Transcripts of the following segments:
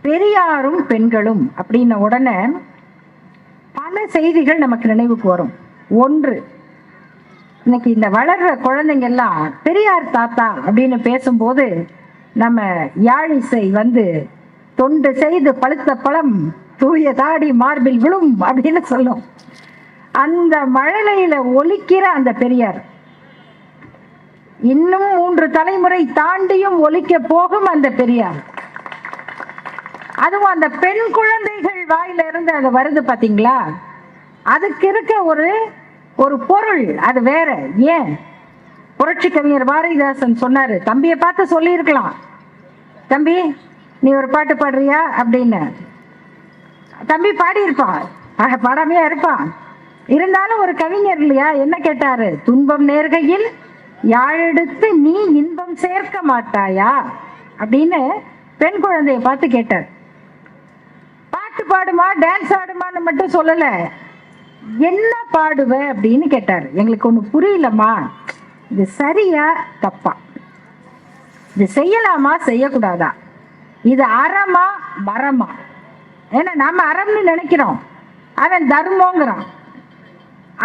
பெரியாரும் பெண்களும் அப்படின்ன உடனே பல செய்திகள் நமக்கு நினைவுக்கு வரும். ஒன்று, இன்னைக்கு இந்த வளர்ற குழந்தைங்க எல்லாம் பெரியார் தாத்தா அப்படின்னு பேசும்போது நம்ம யாழிசை தொண்டு செய்து பழுத்த பழம் தூய தாடி மார்பில் விழும் அப்படின்னு சொல்லும். அந்த மழலையில ஒலிக்கிற அந்த பெரியார் இன்னும் 3 தலைமுறை தாண்டியும் ஒலிக்க போகும் அந்த பெரியார். அதுவும் அந்த பெண் குழந்தைகள் வாயில இருந்து அது வருது பாத்தீங்களா, அதுக்கு இருக்க ஒரு பொருள் அது வேற. ஏன் புரட்சி கவிஞர் பாரதிதாசன் சொன்னாரு, தம்பியை பார்த்து சொல்லி இருக்கலாம், தம்பி நீ ஒரு பாட்டு பாடுறியா அப்படின்னு. தம்பி பாடி இருப்பான், பாடாமையா இருப்பான். இருந்தாலும் ஒரு கவிஞர் இல்லையா, என்ன கேட்டாரு, துன்பம் நேர்கையில் யாழெடுத்து நீ இன்பம் சேர்க்க மாட்டாயா அப்படின்னு பெண் குழந்தைய பார்த்து கேட்டார். பாட்டு பாடுமா டான்ஸ் ஆடுமான்னு மட்டும் சொல்லல, என்ன பாடுவ அப்படின்னு கேட்டார். எங்களுக்கு ஒண்ணு புரியலம்மா, இது சரியா தப்பா, இது செய்யலாமா செய்யக்கூடாதா, இது அறமா மரமா? ஏன்னா நாம அறம்னு நினைக்கிறோம், அவன் தர்மங்கிறான்.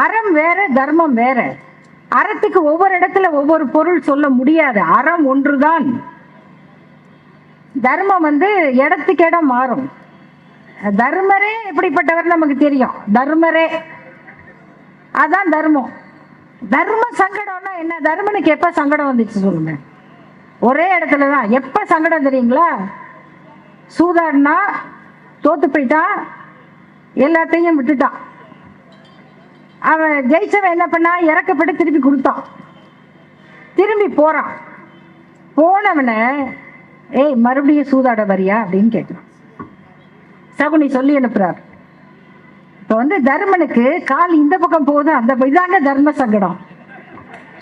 அறம் வேற தர்மம் வேற. அறத்துக்கு ஒவ்வொரு இடத்துல ஒவ்வொரு பொருள் சொல்ல முடியாது, அறம் ஒன்றுதான். தர்மம் இடத்துக்கு இடம் மாறும். தர்மரே எப்படிப்பட்டவர் நமக்கு தெரியும், தர்மரே அதான் தர்மம். தர்ம சங்கடம்னா என்ன? தர்மனுக்கு எப்ப சங்கடம் வந்துச்சு சொல்லுங்க? ஒரே இடத்துலதான். எப்ப சங்கடம் தெரியுங்களா? சூதாடினா தோத்து போயிட்டான், எல்லாத்தையும் விட்டுட்டான். அவன் ஜெயிச்சவன் என்ன பண்ணா, இறக்கப்பட்டு திருப்பி கொடுத்தான். திரும்பி போறான். போனவனை ஏய் மறுபடியும் சூதாட வரியா அப்படின்னு கேட்கிறான். சகுனி சொல்லி அனுப்புறார். இப்ப தர்மனுக்கு கால் இந்த பக்கம் போகுது, அந்த இதாங்க தர்ம சங்கடம்.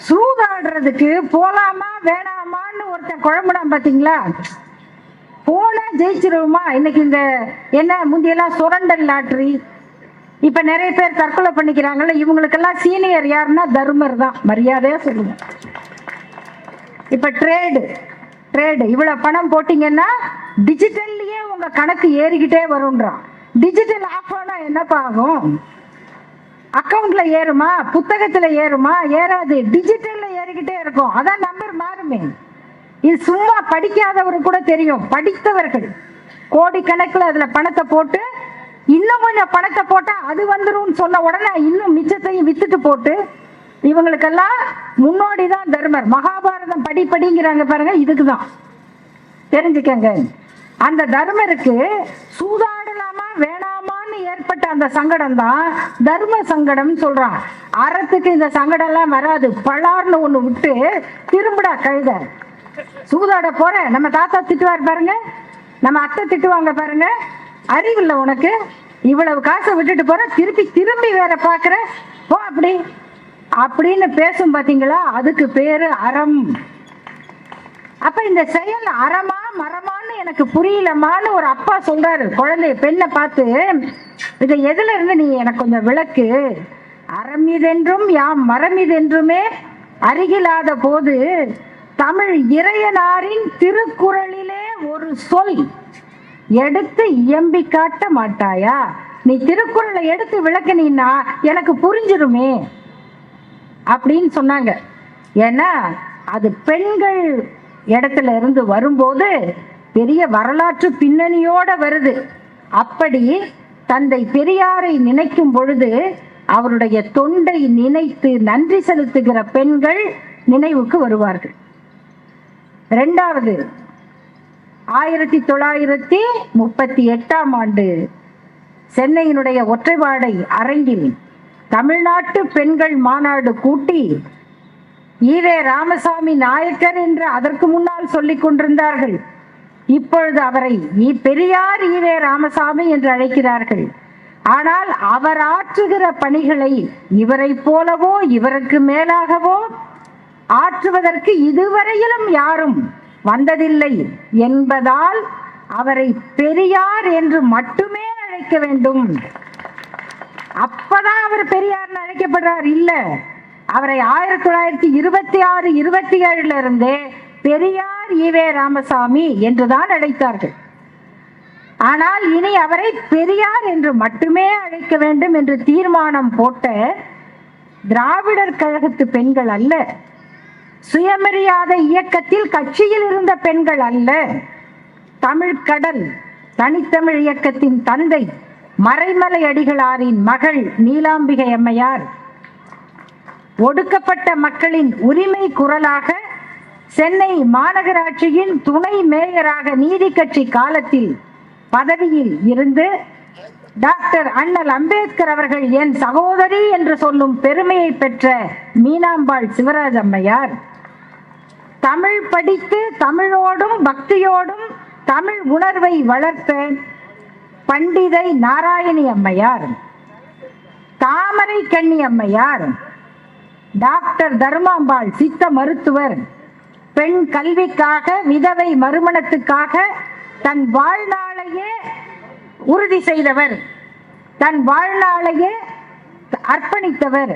சூதாடுறதுக்கு போலாமா வேணாமான்னு ஒருத்தன் குழம்புனான் பாத்தீங்களா? போனா ஜெயிச்சிருவோமா? இன்னைக்கு இந்த என்ன முந்தியெல்லாம் சுரண்டல் லாட்டரி, இப்ப நிறைய பேர் தற்கொலை பண்ணிக்கிறாங்கல்ல, இவங்களுக்கெல்லாம் சீனியர் யாருன்னா தர்மர் தான், மரியாதையா சொல்லுங்க. இப்ப ட்ரேடு இவ்வளவு பணம் போட்டீங்கன்னா டிஜிட்டல்லயே உங்க கணக்கு ஏறிக்கிட்டே வரும்ன்றான். டிஜிட்டல் ஆஃப் ஆனா என்னப்பா ஆகும்? அக்கவுண்ட்ல ஏறுமா, புத்தகத்துல ஏறுமா? ஏறாது, டிஜிட்டல்ல ஏறிக்கிட்டே இருக்கும். அதான் நம்பர் மாறுமே. இது சும்மா படிக்காதவரு கூட தெரியும். படித்தவர்கள் கோடிக்கணக்கில் அதுல பணத்தை போட்டு இன்னும் கொஞ்சம் பணத்தை போட்டா அது வந்துடும் சொன்ன உடனே இன்னும் மிச்சத்தையும் வித்துட்டு போட்டு, இவங்களுக்கெல்லாம் முன்னோடி தான் தர்மர். மகாபாரதம் படிங்கிறாங்க பாருங்க, இதுக்குதான் தெரிஞ்சுக்கங்க. அந்த தர்மருக்கு சூதாடலாமா வேணாமான்னு ஏற்பட்ட அந்த சங்கடம் தான் தர்ம சங்கடம் சொல்றான். அறத்துக்கு இந்த சங்கடம் எல்லாம் வராது. பலார்னு ஒண்ணு விட்டு திரும்படா கழுத, சூதாட போற. நம்ம தாத்தா திட்டுவார் பாருங்க, நம்ம அத்தை திட்டுவாங்க பாருங்க, அறிவில்லை உனக்கு, இவ்வளவு காசை விட்டுட்டு போற, திரும்பி வேற பாக்குற, போ அப்படின்னு பேசும் பாத்தீங்களா? அதுக்கு பேரு அறம். அப்ப இந்த செயல் அறமா மரமான்னு எனக்கு புரியலமான்னு ஒரு அப்பா சொல்றாரு குழந்தைய, பெண்ணை பார்த்து, இதை எதுல இருந்து நீ எனக்கு கொஞ்சம் விளக்கு. அறம் இதென்றும் யாம் மரம் இதென்றுமே அருகிலாத போது தமிழ் இறையனாரின் திருக்குறளிலே ஒரு சொல் எடுத்து இயம்பி காட்ட மாட்டாயா? நீ திருக்குறளை எடுத்து விளக்குனீன்னா எனக்கு புரிஞ்சிருமே அப்படின்னு சொன்னாங்க. ஏன்னா அது பெண்கள் இடத்துல இருந்து வரும்போது பெரிய வரலாற்று பின்னணியோட வருது. அப்படி தந்தை பெரியாரை நினைக்கும் பொழுது அவருடைய தொண்டை நினைத்து நன்றி செலுத்துகிற பெண்கள் நினைவுக்கு வருவார்கள். இரண்டாவது, 1938 சென்னையினுடைய ஒற்றைவாடை அரங்கில் தமிழ்நாட்டு பெண்கள் மாநாடு கூட்டி ஈவே ராமசாமி நாயக்கர் என்று அதற்கு முன்னால் சொல்லிக் கொண்டிருந்தார்கள். இப்பொழுது அவரை பெரியார் ஈவே ராமசாமி என்று அழைக்கிறார்கள். ஆனால் அவர் ஆற்றுகிற பணிகளை இவரை போலவோ இவருக்கு மேலாகவோ ஆற்றுவதற்கு இதுவரையிலும் யாரும் வந்ததில்லை என்பதால் அவரை பெரியார் என்று மட்டுமே அழைக்க வேண்டும். அப்பதான் அவர் பெரியார் அழைக்கப்படுறார். இல்ல, அவரை 1926, 27 இருந்தே பெரியார் ஈவே ராமசாமி என்றுதான் அழைத்தார்கள். ஆனால் இனி அவரை பெரியார் என்று மட்டுமே அழைக்க வேண்டும் என்று தீர்மானம் போட்ட திராவிடர் கழகத்து பெண்கள் அல்ல, சுயமரியாதை இயக்கத்தில் கட்சியில் இருந்த பெண்கள் அல்ல, தமிழ்கடல் தனித்தமிழ் இயக்கத்தின் தந்தை மறைமலை அடிகளாரின் மகள் நீலாம்பிகை அம்மையார், ஒடுக்கப்பட்ட மக்களின் உரிமை குரலாக சென்னை மாநகராட்சியின் துணை மேயராக நீதி கட்சி காலத்தில் பதவியில் இருந்து டாக்டர் அண்ணல் அம்பேத்கர் அவர்கள் என் சகோதரி என்று சொல்லும் பெருமையை பெற்ற மீனாம்பாள் சிவராஜ் அம்மையார், தமிழ் படித்து தமிழோடும் பக்தியோடும் தமிழ் உணர்வை வளர்த்த பண்டிதை நாராயணி அம்மையார், தாமரை கண்ணி அம்மையார், டாக்டர் தர்மாம்பாள் சித்த மருத்துவர், பெண் கல்விக்காக விதவை மறுமணத்துக்காக தன் வாழ்நாளையே உறுதி செய்தவர், தன் வாழ்நாளையே அர்ப்பணித்தவர்,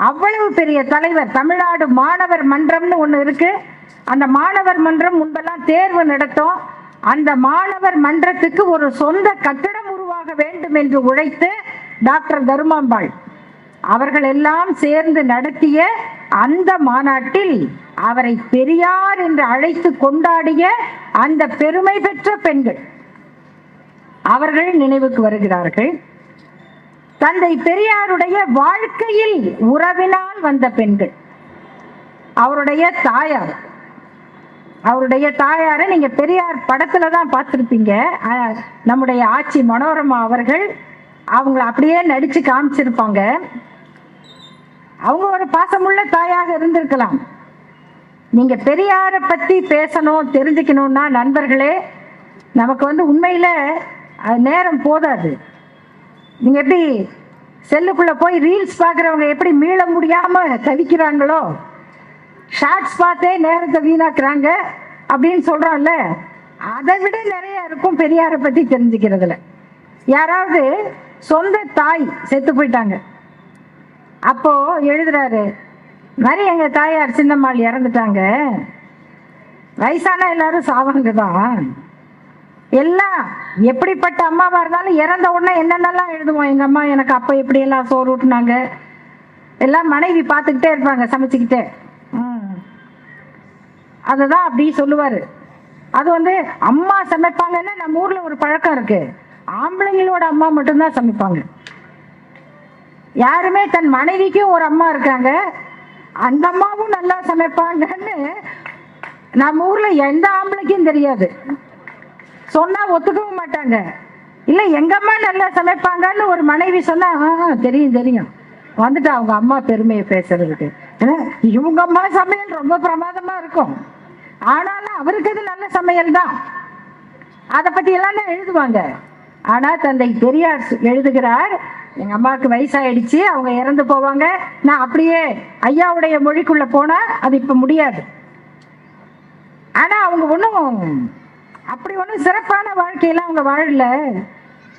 அவ்வளவு பெரிய தலைவர். தமிழ்நாடு மாணவர் மன்றம்னு ஒண்ணு இருக்கு. அந்த மாணவர் மன்றம் முன்பெல்லாம் தேர்வு நடத்தும். அந்த மாணவர் மன்றத்துக்கு ஒரு சொந்த கட்டடம் உருவாக வேண்டும் என்று உழைத்து டாக்டர் தர்மாம்பாள் அவர்கள் எல்லாம் சேர்ந்து நடத்திய அந்த மாநாட்டில் அவரை பெரியார் என்று அழைத்து கொண்டாடிய அந்த பெருமை பெற்ற பெண்கள் அவர்கள் நினைவுக்கு வருகிறார்கள். தந்தை பெரியாருடைய வாழ்க்கையில் உறவினால் வந்த பெண்கள், அவருடைய தாயாரை நீங்க பெரியார் படத்துல தான் பார்த்திருப்பீங்க. நம்முடைய ஆட்சி மனோரமா அவர்கள் அவங்களை அப்படியே நடிச்சு காமிச்சிருப்பாங்க. அவங்க ஒரு பாசமுள்ள தாயாக இருந்திருக்கலாம். நீங்க பெரியாரை பத்தி பேசணும் தெரிஞ்சுக்கணும்னா நண்பர்களே, நமக்கு உண்மையில நேரம் போதாது. நீங்க எப்படி செல்லுக்குள்ள போய் ரீல்ஸ் பார்க்குறவங்க எப்படி மீள முடியாம தவிக்கிறாங்களோ, ஷார்ட்ஸ் பார்த்தே நேரத்தை வீணாக்குறாங்க அப்படின்னு சொல்றோம்ல, அதை விட நிறைய இருக்கும் பெரியாரை பத்தி தெரிஞ்சுக்கிறதுல. யாராவது சொந்த தாய் செத்து போயிட்டாங்க, அப்போ எழுதுறாரு, மாதிரி எங்க தாயார் சின்னம்மாள் இறந்துட்டாங்க, வயசான எல்லாரும் சாவாங்க தான், எல்லாம் எப்படிப்பட்ட அம்மாவா இருந்தாலும் இறந்த உடனே என்னென்னலாம் எழுதுவோம். எங்க அம்மா எனக்கு அப்ப எப்படி எல்லாம் சோறு ஊட்டினாங்க, எல்லாம் மனைவி பார்த்துக்கிட்டே இருப்பாங்க சமைச்சுக்கிட்டே. அதுதான் அப்படி சொல்லுவாரு. அது அம்மா சமைப்பாங்கன்னா நம்ம ஊர்ல ஒரு பழக்கம் இருக்கு, ஆம்பளைங்களோட அம்மா மட்டும்தான் சமைப்பாங்க. யாருமே தன் மனைவிக்கும் ஒரு அம்மா இருக்காங்க, அந்த அம்மாவும் நல்லா சமைப்பாங்கன்னு நம்ம ஊர்ல எந்த ஆம்பளைக்கும் தெரியாது, சொன்னா ஒத்துக்கவும் மாட்டாங்க. இல்ல எங்க அம்மா நல்லா சமைப்பாங்கன்னு ஒரு மனைவி சொன்னா தெரியும் தெரியும் வந்துட்டு அவங்க அம்மா பெருமையை பேசுறதுக்கு. இவங்க அம்மா சமையல் ரொம்ப பிரமாதமா இருக்கும், ஆனாலும் அவருக்கு அது நல்ல சமையல் தான், அதை பத்தி எல்லாம் எழுதுவாங்க. ஆனா தந்தை பெரியார் எழுதுகிறார், எங்க அம்மாவுக்கு வயசாயிடுச்சு, அவங்க இறந்து போவாங்க, நான் அப்படியே ஐயாவுடைய மொழிக்குள்ள போனா அது இப்ப முடியாது. ஆனா அவங்க அப்படி ஒன்றும் சிறப்பான வாழ்க்கையெல்லாம் அவங்க வாழல,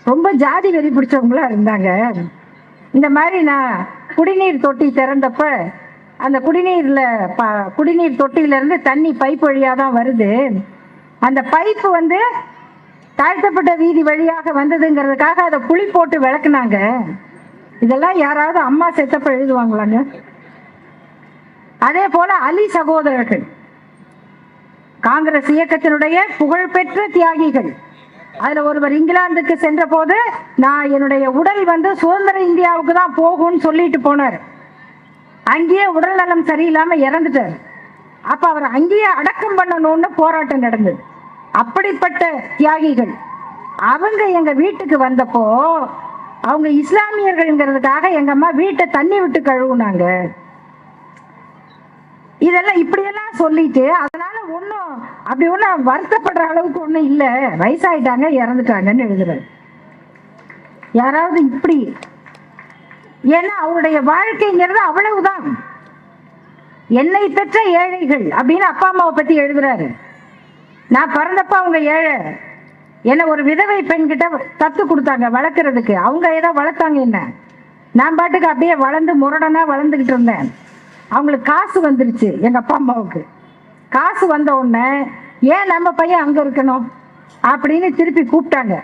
ரொம்ப ஜாதி வெறி பிடிச்சவங்களா இருந்தாங்க. இந்த மாதிரி நான் குடிநீர் தொட்டி திறந்தப்ப அந்த குடிநீர் தொட்டியில இருந்து தண்ணி பைப் வழியாக தான் வருது. அந்த பைப்பு தாழ்த்தப்பட்ட வீதி வழியாக வந்ததுங்கிறதுக்காக அதை புளி போட்டு விளக்குனாங்க. இதெல்லாம் யாராவது அம்மா செத்தப்ப எழுதுவாங்களாங்க? அதே போல அலி சகோதரர்கள் காங்கிரஸ் இயக்கத்தினுடைய புகழ்பெற்ற தியாகிகள். அதுல ஒருவர் இங்கிலாந்துக்கு சென்ற போது நான் என்னுடைய உடல் சுதந்திர இந்தியாவுக்கு தான் போகும்னு சொல்லிட்டு போனார். அங்கேயே உடல் நலம் சரியில்லாம இறந்துட்டார். அப்ப அவர் அங்கேயே அடக்கம் பண்ணணும்னு போராட்டம் நடந்தது. அப்படிப்பட்ட தியாகிகள் அவங்க எங்க வீட்டுக்கு வந்தப்போ அவங்க இஸ்லாமியர்கள்ங்கிறதுக்காக எங்க அம்மா வீட்டை தண்ணி விட்டு கழுவுனாங்க. இதெல்லாம் இப்படியெல்லாம் சொல்லிட்டு அதனால அப்படி ஒன்றும் வருத்தப்படுற அளவுக்கு ஒன்றும் இல்லை, வயசாயிட்டாங்க இறந்துட்டாங்கன்னு எழுதுறாரு. யாராவது இப்படி, ஏன்னா அவருடைய வாழ்க்கைங்கிறது அவ்வளவுதான். என்னை பெற்ற ஏழைகள் அப்படின்னு அப்பா அம்மாவை பத்தி எழுதுறாரு. நான் பிறந்தப்ப அவங்க ஏழை, என்ன ஒரு விதவை பெண் கிட்ட தத்து கொடுத்தாங்க வளர்க்கறதுக்கு. அவங்க ஏதோ வளர்த்தாங்க என்ன, நான் பாட்டுக்கு அப்படியே வளர்ந்து முரடனா வளர்ந்துகிட்டு இருந்தேன். அவங்களுக்கு காசு வந்துருச்சு, எங்க அப்பா அம்மாவுக்கு காசு வந்த உடனே ஏன் நம்ம பையன் அங்க இருக்கணும் அப்படின்னு திருப்பி கூப்பிட்டாங்க.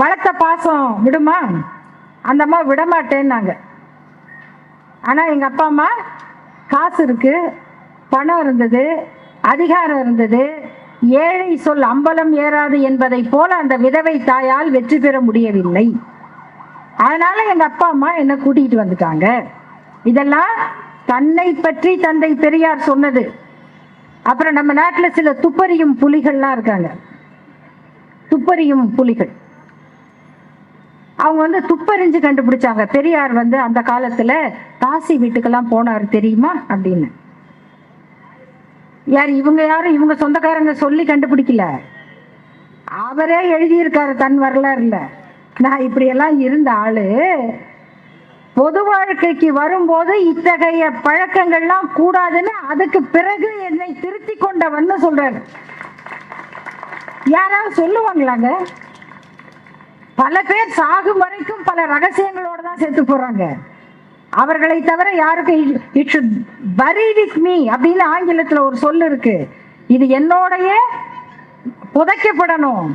வளர்த்த பாசம் விடுமா? அந்த அம்மா விடமாட்டேன்னாங்க. ஆனால் எங்கள் அப்பா அம்மா காசு இருக்கு, பணம் இருந்தது, அதிகாரம் இருந்தது. ஏழை சொல் அம்பலம் ஏறாது என்பதை போல அந்த விதவை தாயால் வெற்றி பெற முடியவில்லை. அதனால எங்க அப்பா அம்மா என்ன கூட்டிகிட்டு வந்துட்டாங்க. இதெல்லாம் தன்னை பற்றி தந்தை பெரியார் சொன்னது. அப்புறம் நம்ம நாட்டில் சில துப்பறியும் புலிகள்லாம் இருக்காங்க. துப்பறியும் புலிகள் அவங்க துப்பறிஞ்சு கண்டுபிடிச்சாங்க. பெரியார் அந்த காலத்துல காசி வீட்டுக்கெல்லாம் போனார் தெரியுமா அப்படின்னு. யாரும் இவங்க சொந்தக்காரங்க சொல்லி கண்டுபிடிக்கல, அவரே எழுதியிருக்காரு தன் வரலாறுல. நான் இப்படியெல்லாம் இருந்த ஆளு பொது வாழ்க்கைக்கு வரும்போது இத்தகைய பழக்கங்கள்லாம் கூடாதுன்னு அதுக்கு பிறகு என்னை திருத்தி கொண்டவன்னு சொல்றாரு. யாராவது சொல்லுவாங்களாங்க? பல பேர் சாகும் வரைக்கும் பல ரகசியங்களோட தான் சேர்த்து போறாங்க. அவர்களை தவிர யாருக்கும் இட் ஷுட் பரி வித் மீ அப்படின்னு ஆங்கிலத்துல ஒரு சொல் இருக்கு. இது என்னோடைய புதைக்கப்படணும்.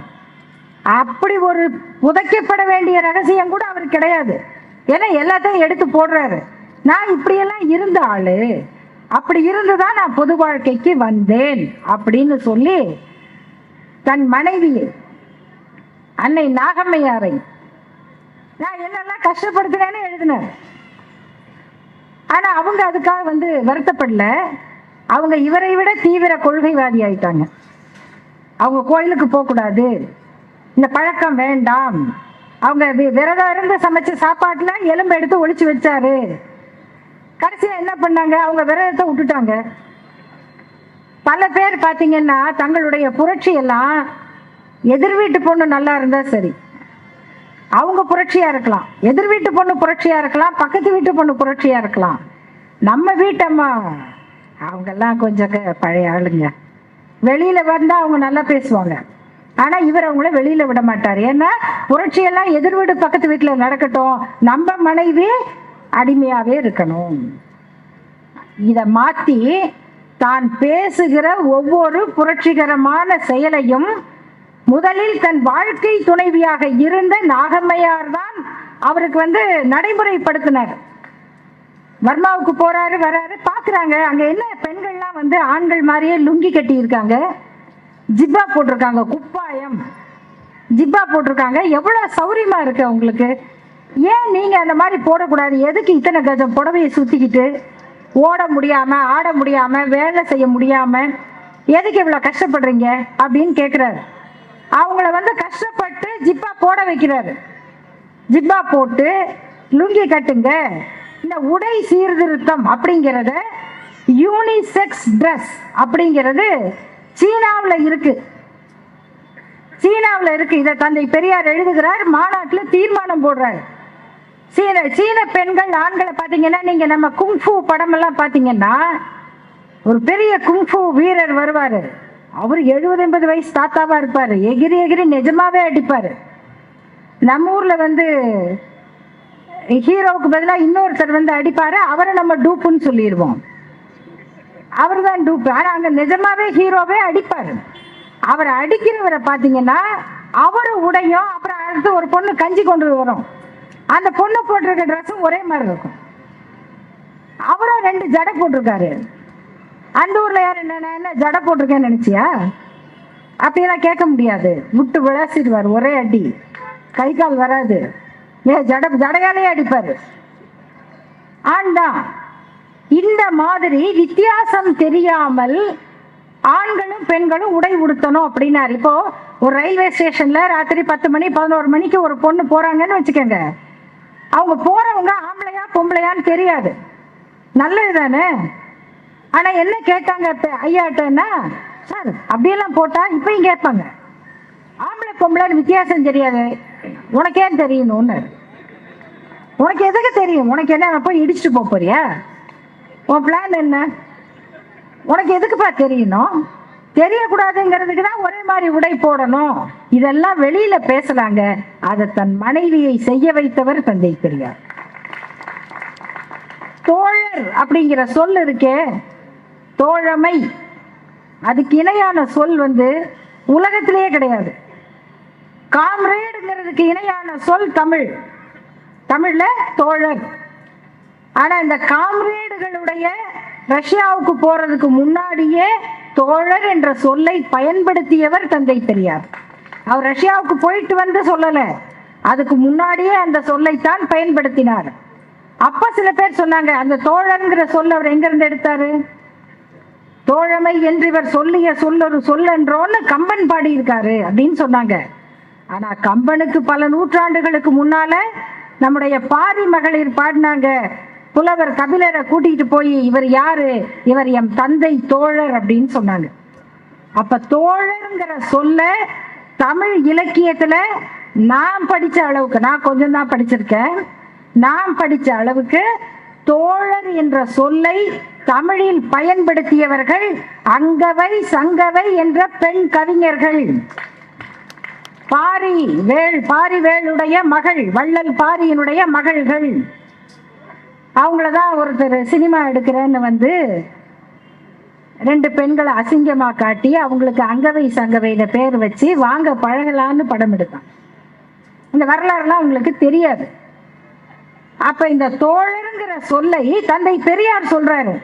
அப்படி ஒரு புதைக்கப்பட வேண்டிய ரகசியம் கூட அவருக்கு கிடையாது. ஏன்னா எல்லாத்தையும் எடுத்து போடுறாரு. நான் இப்படியெல்லாம் இருந்த ஆளு, அப்படி இருந்துதான் நான் பொது வாழ்க்கைக்கு வந்தேன் அப்படின்னு சொல்லி தன் மனைவியை அன்னை நாகம்மையாரை நான் என்னெல்லாம் கஷ்டப்படுத்தினேன்னு எழுதினார். ஆனா அவங்க அதுக்காக வருத்தப்படல. அவங்க இவரை விட தீவிர கொள்கைவாதி ஆயிட்டாங்க. அவங்க கோயிலுக்கு போகக்கூடாது, இந்த பழக்கம் வேண்டாம். அவங்க விரதம் இருந்து சமைச்ச சாப்பாட்டுல எலும்பு எடுத்து ஒளிச்சு வச்சாரு. கடைசியா என்ன பண்ணாங்க? அவங்க விரதத்தை விட்டுட்டாங்க. பல பேர் பாத்தீங்கன்னா தங்களுடைய புரட்சி எல்லாம் எதிர் வீட்டு பொண்ணு நல்லா இருந்தா சரி, அவங்க புரட்சியா இருக்கலாம், எதிர் வீட்டு பொண்ணு புரட்சியா இருக்கலாம், பக்கத்து வீட்டு பொண்ணு புரட்சியா இருக்கலாம். நம்ம வீட்டம்மா அவங்கெல்லாம் கொஞ்சம் பழைய ஆளுங்க, வெளியில வந்தா அவங்க நல்லா பேசுவாங்க. ஆனா இவர் அவங்கள வெளியில விட மாட்டார். ஏன்னா புரட்சியெல்லாம் எதிர் வீடு பக்கத்து வீட்டுல நடக்கட்டும், நம்ம மனைவி அடிமையாவே இருக்கணும். இத மாத்தி தான் பேசுகிற ஒவ்வொரு புரட்சிகரமான செயலையும் முதலில் தன் வாழ்க்கை துணைவியாக இருந்த நாகம்மையார் தான் அவருக்கு நடைமுறைப்படுத்தினார். வர்மாவுக்கு போறாரு, வராரு, பாக்குறாங்க அங்க என்ன பெண்கள்லாம் ஆண்கள் மாதிரியே லுங்கி கட்டி இருக்காங்க, ஜிப்பா போட்டிருக்காங்க, குப்பாயம் ஜிப்பா போட்டிருக்காங்க. எவ்வளவு சௌரியமா இருக்கு அவங்களுக்கு. ஏன் நீங்க அந்த மாதிரி போடக்கூடாது? எதுக்கு இத்தனை கஜம் புடவையை சுத்திக்கிட்டு ஓட முடியாம, ஆட முடியாம, வேலை செய்ய முடியாம எதுக்கு இவ்வளவு கஷ்டப்படுறீங்க அப்படின்னு கேட்கிறாரு. அவங்கள கஷ்டப்பட்டு ஜிப்பா போட வைக்கிறாரு. ஜிப்பா போட்டு லுங்கி கட்டுங்க. இந்த உடை சீர்திருத்தம் அப்படிங்கிறத யூனிசெக்ஸ் ட்ரெஸ் அப்படிங்கிறது சீனாவில் இருக்கு. சீனாவில் இருக்கு. இதை தந்தை பெரியார் எழுதுகிறார், மாநாட்டில் தீர்மானம் போடுறாரு. சீன பெண்கள் ஆண்களை பார்த்தீங்கன்னா, நீங்க நம்ம குங்ஃபு படம் எல்லாம் பார்த்தீங்கன்னா ஒரு பெரிய குங்ஃபு வீரர் வருவாரு. அவர் 70-80 வயசு தாத்தாவா இருப்பாரு. எகிரி எகிரி நிஜமாவே அடிப்பாரு. நம்ம ஊர்ல ஹீரோவுக்கு பதிலாக இன்னொருத்தர் அடிப்பாரு. அவரை நம்ம டூப்புன்னு சொல்லிடுவோம். அவர் தான் டூப்பு. ஆனா அங்க நிஜமாவே ஹீரோவே அடிப்பாரு. அவரை அடிக்கிறவரை பார்த்தீங்கன்னா அவரு உடையும், அப்புறம் அடுத்து ஒரு பொண்ணு கஞ்சி கொண்டு வரும், அந்த பொண்ணு போட்டிருக்க ட்ரெஸ்ஸும் ஒரே மாதிரி இருக்கும். அவரும் 2 ஜடை போட்டிருக்காரு. அந்த ஊர்ல யார் என்ன ஜடை போட்டிருக்கேன்னு நினைச்சியா? அப்படியெல்லாம் கேட்க முடியாது. விட்டு விளாசிடுவார், ஒரே அடி, கை கால் வராது. ஜடையாலே அடிப்பாரு. ஆண்தான். இந்த மாதிரி வித்தியாசம் தெரியாமல் ஆண்களும் பெண்களும் உடை உடுத்தணும் அப்படின்னாரு. இப்போ ஒரு ரயில்வே ஸ்டேஷன்ல ராத்திரி 10 மணி 11 மணிக்கு ஒரு பொண்ணு போறாங்கன்னு வச்சுக்கோங்க. அவங்க போறவங்க ஆம்பளையா பொம்பளையான்னு தெரியாது, நல்லது தானே. ஆனா என்ன கேட்டாங்க ஐயாட்டன்னா, சார் அப்படியெல்லாம் போட்டா இப்பயும் கேட்பாங்க, ஆம்பளை பொம்பளைன்னு வித்தியாசம் தெரியாது, உனக்கு ஏன் தெரியணும்னு. உனக்கு எதுக்கு தெரியும்? உனக்கு என்ன போய் இடிச்சுட்டு போறியா? உன் பிளான் என்ன? உனக்கு எதுக்குப்பா தெரியணும்? தெரியக்கூடாதுங்கிறதுக்கு தான் ஒரே மாதிரி உடை போடணும். இதெல்லாம் வெளியில பேசலாங்க. அதை தன் மனைவியை செய்ய வைத்தவர் தந்தை பெரியார். தோழர் அப்படிங்கிற சொல் இருக்கே, தோழமை, அதுக்கு இணையான சொல் உலகத்திலேயே கிடையாது. காம்ரேடுங்கிறதுக்கு இணையான சொல் தமிழ், தமிழ்ல தோழர். ஆனா இந்த காம்ரேடுகளுடைய ரஷ்யாவுக்கு போறதுக்கு முன்னாடியே தோழர் என்ற சொல்லை பயன்படுத்தியவர் தந்தை பெரியார். அவர் ரஷ்யாவுக்கு போயிட்டு வந்து சொல்லல, அதுக்கு முன்னாடியே அந்த சொல்லைத்தான் பயன்படுத்தினார். அப்ப சில பேர் சொன்னாங்க, அந்த தோழர்ங்கிற சொல் அவர் எங்க இருந்து எடுத்தாரு? தோழமை என்று இவர் சொல்லிய சொல்லொரு சொல்லன்றோன்னு கம்பன் பாடி இருக்காரு அப்படின்னு சொன்னாங்க. ஆனா கம்பனுக்கு பல நூற்றாண்டுகளுக்கு முன்னால நம்முடைய பாரி மகளிர் பாடினாங்க. புலவர் கபிலரை கூட்டிட்டு போய் இவர் யாரு, இவர் எம் தந்தை தோழர் அப்படின்னு சொன்னாங்க. அப்ப தோழர்ங்கிற சொல்ல தமிழ் இலக்கியத்துல நான் படிச்ச அளவுக்கு, நான் கொஞ்சம் தான் படிச்சிருக்கேன், நான் படிச்ச அளவுக்கு தோழர் என்ற சொல்லை தமிழில் பயன்படுத்தியவர்கள் அங்கவை சங்கவை என்ற பெண் கவிஞர்கள். பாரிவேளுடைய மகள், வள்ளல் பாரியினுடைய மகள்கள். அவங்களதான் ஒருத்தர் சினிமா எடுக்கிறேன்னு வந்து 2 பெண்களை அசிங்கமா காட்டி அவங்களுக்கு அங்கவை சங்கவையில பேர் வச்சு வாங்க பழகலான்னு படம் எடுத்தான். இந்த வரலாறுலாம் உங்களுக்கு தெரியாது. அப்ப இந்த தோழருங்கிற சொல்லை தந்தை பெரியார் சொல்றாரு.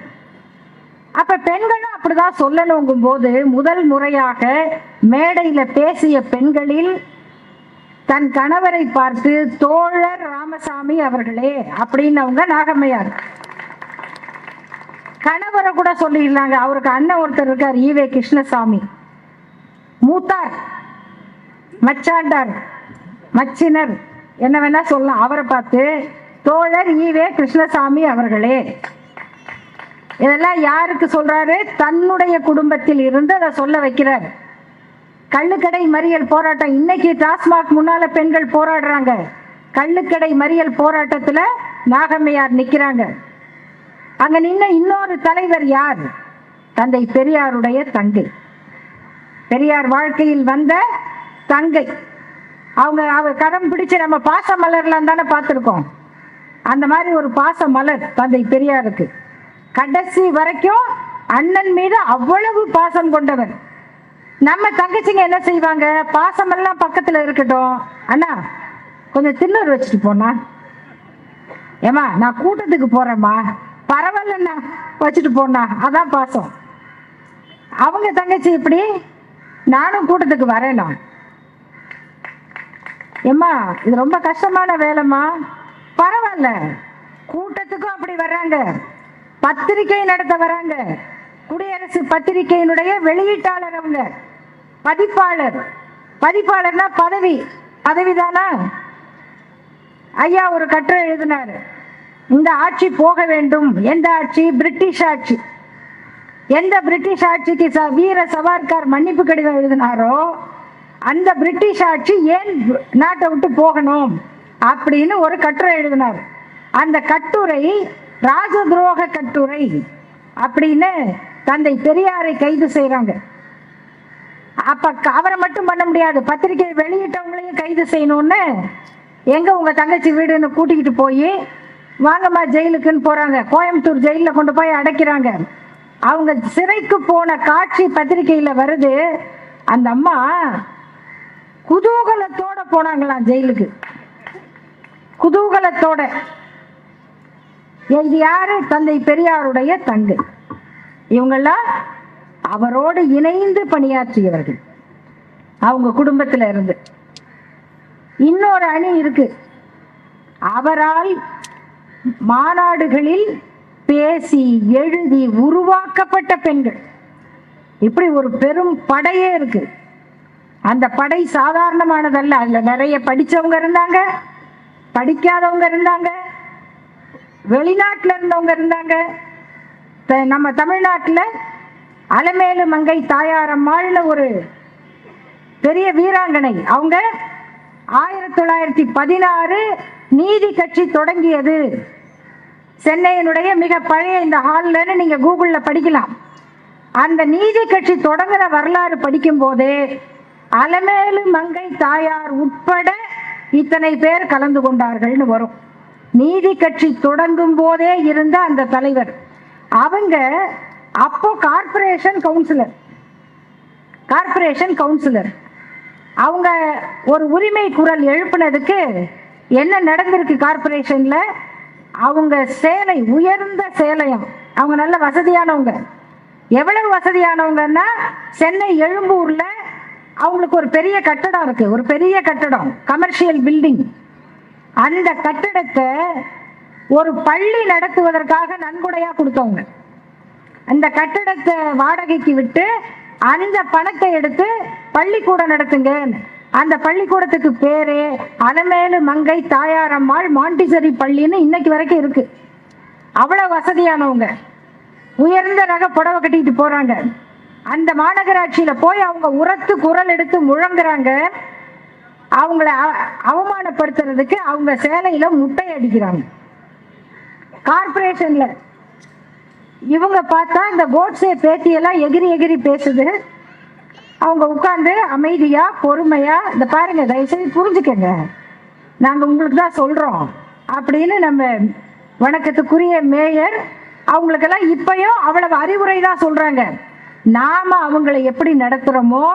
அப்ப பெண்களும் அப்படிதான் சொல்லணுங்கும் போது முதல் முறையாக மேடையில பேசிய பெண்களில் தன் கணவரை பார்த்து தோழர் ராமசாமி அவர்களே அப்படின்னு அவங்க நாகம்மையார். கணவரை கூட சொல்லிடலாங்க. அவருக்கு அண்ணன் ஒருத்தர் இருக்கார், ஈவே கிருஷ்ணசாமி. மூத்தார், மச்சாண்டார், மச்சினர், என்ன வேணா சொல்லலாம். அவரை பார்த்து தோழர் ஈவே கிருஷ்ணசாமி அவர்களே. இதெல்லாம் யாருக்கு சொல்றாரு? தன்னுடைய குடும்பத்தில் இருந்து அதை சொல்ல வைக்கிறார். கள்ளுக்கடை மறியல் போராட்டம், இன்னைக்கு டாஸ்மாக் முன்னால பெண்கள் போராடுறாங்க. கள்ளுக்கடை மறியல் போராட்டத்துல நாகம்மையார் நிக்கிறாங்க. அங்க நின்ன இன்னொரு தலைவர் யார்? தந்தை பெரியாருடைய தங்கை, பெரியார் வாழ்க்கையில் வந்த தங்கை. அவங்க கரம் பிடிச்சு நம்ம பாச மலர்லாம் தானே பார்த்துருக்கோம். அந்த மாதிரி ஒரு பாச மலர் தந்தை பெரியாருக்கு. கடைசி வரைக்கும் அண்ணன் மீது அவ்வளவு பாசம் கொண்டவர். நம்ம தங்கச்சிங்க என்ன செய்வாங்க? பாசமெல்லாம் பக்கத்துல இருக்கட்டும், அண்ணா கொஞ்சம் திண்ணூர் வச்சுட்டு போனா, ஏமா நான் கூட்டத்துக்கு போறேம்மா, பரவாயில்லண்ணா வச்சுட்டு போனா, அதான் பாசம். அவங்க தங்கச்சி இப்படி, நானும் கூட்டத்துக்கு வரேனா, ஏம்மா இது ரொம்ப கஷ்டமான வேலைம்மா, பரவாயில்ல, கூட்டத்துக்கும் அப்படி வர்றாங்க, பத்திரிகை நடத்த வராங்க. குடியரசு பத்திரிகையினுடைய வெளியீட்டாளர் அவங்க, பதிப்பாளர். பதிப்பாளர்னா பதவிதானா? ஐயா ஒரு கட்டுரை எழுதினாரு, இந்த ஆட்சி போக வேண்டும். எந்த ஆட்சி? பிரிட்டிஷ் ஆட்சி. எந்த பிரிட்டிஷ் ஆட்சிக்கு வீர சவார்கார் மன்னிப்பு கடிதம் எழுதினாரோ அந்த பிரிட்டிஷ் ஆட்சி ஏன் நாட்டை விட்டு போகணும் அப்படின்னு ஒரு கட்டுரை எழுதினார். அந்த கட்டுரை ராஜ துரோக கட்டுரை அப்படின்னு தந்தை பெரியாரை கைது செய்யறாங்க. அப்ப அவரை மட்டும் பண்ண முடியாது, பத்திரிகை வெளியிட்டவங்களையும் கைது செய்யணும்னு எங்க உங்க தங்கச்சி வீடுன்னு கூட்டிக்கிட்டு போய் வாங்கம்மா ஜெயிலுக்குன்னு போறாங்க. கோயம்புத்தூர் ஜெயில கொண்டு போய் அடைக்கிறாங்க. அவங்க சிறைக்கு போன காட்சி பத்திரிகையில வருது. அந்த அம்மா குதூகலத்தோட போனாங்களாம் ஜெயிலுக்கு, குதூகலத்தோட. இது யாரு? தந்தை பெரியாருடைய தங்கை. இவங்கெல்லாம் அவரோடு இணைந்து பணியாற்றியவர்கள் அவங்க குடும்பத்துல இருந்து. இன்னொரு அணி இருக்கு, அவரால் மாநாடுகளில் பேசி எழுதி உருவாக்கப்பட்ட பெண்கள். இப்படி ஒரு பெரும் படையே இருக்கு. அந்த படை சாதாரணமானதல்ல. அதுல நிறைய படிச்சவங்க இருந்தாங்க, படிக்காதவங்க இருந்தாங்க, வெளிநாட்டுல இருந்தவங்க இருந்தாங்க. நம்ம தமிழ்நாட்டுல அலமேலு மங்கை தாயாரம்மாள்னு ஒரு பெரிய வீராங்கனை. அவங்க 1916 நீதி கட்சி தொடங்கியது. சென்னையினுடைய மிக பழைய இந்த ஹால்ல நீங்க கூகுள்ல படிக்கலாம். அந்த நீதி கட்சி தொடங்குற வரலாறு படிக்கும் போதே அலமேலு மங்கை தாயார் உட்பட இத்தனை பேர் கலந்து கொண்டார்கள்னு வரும். நீதி கட்சி தொடங்கும் போதே இருந்த அந்த தலைவர். அவங்க அப்போ கார்பரேஷன் கவுன்சிலர். அவங்க ஒரு உரிமை குரல் எழுப்பினதுக்கு என்ன நடந்திருக்கு கார்பரேஷன்ல? அவங்க சேலை, உயர்ந்த சேலையம், அவங்க நல்ல வசதியானவங்க. எவ்வளவு வசதியானவங்கன்னா, சென்னை எழும்பூர்ல அவங்களுக்கு ஒரு பெரிய கட்டடம் இருக்கு, ஒரு பெரிய கட்டடம், கமர்ஷியல் பில்டிங். அந்த கட்டடத்தை ஒரு பள்ளி நடத்துவதற்காக நன்கொடையா கொடுத்தவங்க. அந்த கட்டடத்தை வாடகைக்கு விட்டு அந்த பணத்தை எடுத்து பள்ளிக்கூடம் நடத்துங்க. அந்த பள்ளிக்கூடத்துக்கு பேரு அலமேலு மங்கை தாயாரம்மாள் மாண்டிசரி பள்ளின்னு இன்னைக்கு வரைக்கும் இருக்கு. அவ்வளவு வசதியானவங்க, உயர்ந்த ரக புடவை கட்டிட்டு போறாங்க. அந்த மாநகராட்சியில போய் அவங்க உரத்து குரல் எடுத்து முழங்குறாங்க. அவங்கள அவமானப்படுத்துறதுக்கு அவங்க சேலையில முட்டை அடிக்கிறாங்க. கார்பரேஷன்ல இவங்க பார்த்தா இந்த கோட்ஸே பேத்தியெல்லாம் எகிரி எகிரி பேசுது. அவங்க உட்கார்ந்து அமைதியா பொறுமையா, இந்த பாருங்க, தயவுசெய்து புரிஞ்சுக்கங்க, நாங்க உங்களுக்கு தான் சொல்றோம் அப்படின்னு நம்ம வணக்கத்துக்குரிய மேயர் அவங்களுக்கெல்லாம் இப்பயும் அவ்வளவு அறிவுரை தான் சொல்றாங்க. நாம அவங்களை எப்படி நடத்துறோமோ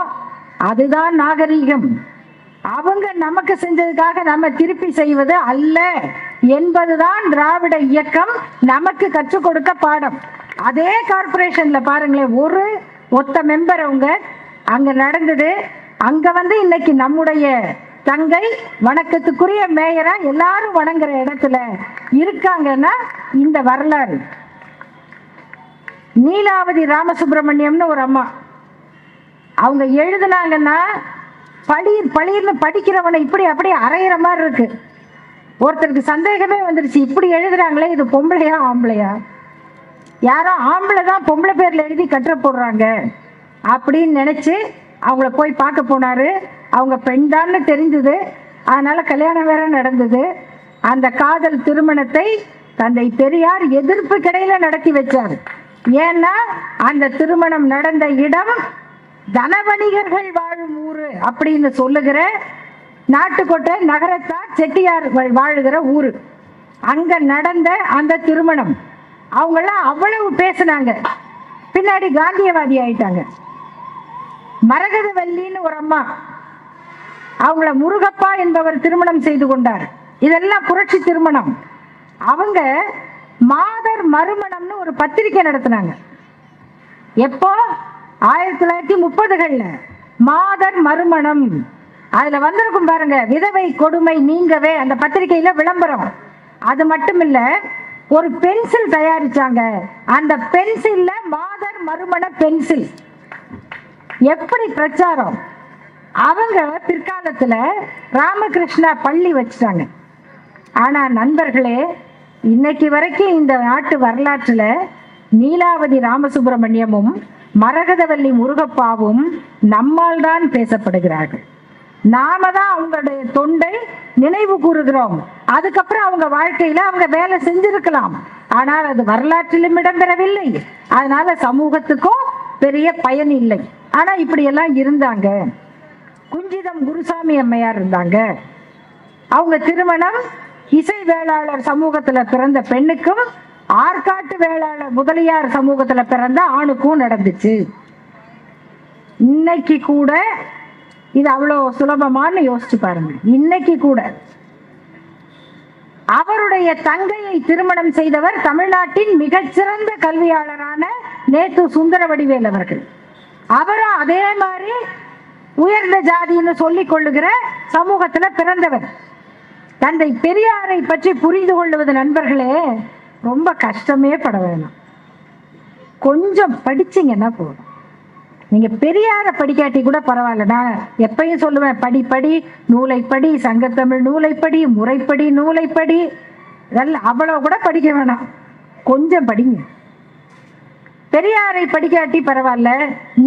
அதுதான் நாகரீகம். அவங்க நமக்கு செஞ்சதுக்காக நம்ம திருப்பி செய்வது அல்ல என்பதுதான் திராவிட இயக்கம் நமக்கு கற்றுக் கொடுக்க பாடம். அதே கார்பரேஷன்ல பாருங்களேன், ஒரு ஒத்த மெம்பர் அவங்க அங்க நடந்தது. அங்க இன்னைக்கு நம்முடைய தங்கை வணக்கத்துக்குரிய மேயரா எல்லாரும் வணங்குற இடத்துல இருக்காங்கன்னா இந்த வரலாறு. நீலாவதி ராமசுப்பிரமணியம்னு ஒரு அம்மா, அவங்க எழுதுனாங்கன்னா பளீர் பளீர்னு படிக்கிறவனை இப்படி அப்படியே அரைகிற மாதிரி இருக்கு. ஒருத்தருக்கு சந்தேகமே வந்துருச்சு, இப்படி எழுதுறாங்களே, இது பொம்பளையா ஆம்பளையா? யாரோ ஆம்பளை தான் பொம்பளை பேர்ல எழுதி கட்டுற போடுறாங்க அப்படின்னு நினைச்சு அவங்கள போய் பார்க்க போனாரு. அவங்க பெண் தான்னு தெரிஞ்சது, அதனால கல்யாணம் வேற நடந்தது. அந்த காதல் திருமணத்தை தந்தை பெரியார் எதிர்ப்பு கிடையில நடத்தி வச்சார். ஏன்னா அந்த திருமணம் நடந்த இடம் தனவணிகர்கள் வாழும் ஊரு அப்படின்னு சொல்லுகிற நாட்டுக்கோட்டை நகரத்தார் செட்டியார்கள் வாழுகிற ஊரு. அங்க நடந்த அந்த திருமணம் அவங்கெல்லாம் அவ்வளவு பேசினாங்க. பின்னாடி காந்தியவாதி ஆயிட்டாங்க. மரகதவல்லின்னு ஒரு அம்மா, அவங்கள முருகப்பா என்பவர் திருமணம் செய்து கொண்டார். இதெல்லாம் புரட்சி திருமணம். அவங்க மாதர் மறுமணம்னு ஒரு பத்திரிகை நடத்தினாங்க. எப்போ? 1930களில் மாதர் மறுமணம். அதுல வந்திருக்கும் பாருங்க, விதவை கொடுமை நீங்கவே, அந்த பத்திரிகையில விளம்பரம். அது மட்டும் இல்ல, ஒரு பென்சில் தயாரிச்சாங்க. அந்த பென்சில்ல மாதர் மறுமண பென்சில். எப்படி பிரச்சாரம்! அவங்க பிற்காலத்துல ராமகிருஷ்ணா பள்ளி வச்சுட்டாங்க. ஆனா நண்பர்களே, இன்னைக்கு வரைக்கும் இந்த நாட்டு வரலாற்றுல நீலாவதி ராமசுப்பிரமணியமும் மரகதவல்லி முருகப்பாவும் நம்மால் தான் பேசப்படுகிறார்கள். நாம தான் அவங்களுடைய தொண்டை நினைவு கூறுகிறோம். அதுக்கப்புறம் அவங்க வாழ்க்கையில அவங்க வேலை செஞ்சிருக்கலாம், ஆனால் அது வரலாற்றிலும் இடம்பெறவில்லை. அதனால சமூகத்துக்கும் பெரிய பயன் இல்லை. ஆனா இப்படி எல்லாம் இருந்தாங்க. குஞ்சிதம் குருசாமி அம்மையார் இருந்தாங்க. அவங்க திருமணம் இசை வேளாளர் சமூகத்துல பிறந்த பெண்ணுக்கும் ஆற்காட்டு வேளாளர் முதலியார் சமூகத்துல பிறந்த ஆணுக்கும் நடந்துச்சு. இன்னைக்கு கூட இது அவ்வளவு சுலபமானு யோசிச்சு பாருங்க. இன்னைக்கு கூட அவருடைய தங்கையை திருமணம் செய்தவர் தமிழ்நாட்டின் மிகச்சிறந்த கல்வியாளரான நேத்து சுந்தரவடிவேல் அவர்கள். அவரும் அதே மாதிரி உயர்ந்த ஜாதின்னு சொல்லிக் கொள்ளுகிற சமூகத்துல பிறந்தவர். தந்தை பெரியாரை பற்றி புரிந்து கொள்வது நண்பர்களே ரொம்ப கஷ்டமே பட வேணாம். கொஞ்சம் படிச்சீங்கன்னா போதும். நீங்க பெரியார படிக்காட்டி கூட பரவாயில்ல. நான் எப்பயும் சொல்லுவேன், படி படி, நூலைப்படி, சங்கத்தமிழ் நூலைப்படி, முறைப்படி நூலைப்படி. இதெல்லாம் அவ்வளவு கூட படிக்க வேணாம், கொஞ்சம் படிங்க. பெரியாரை படிக்காட்டி பரவாயில்ல,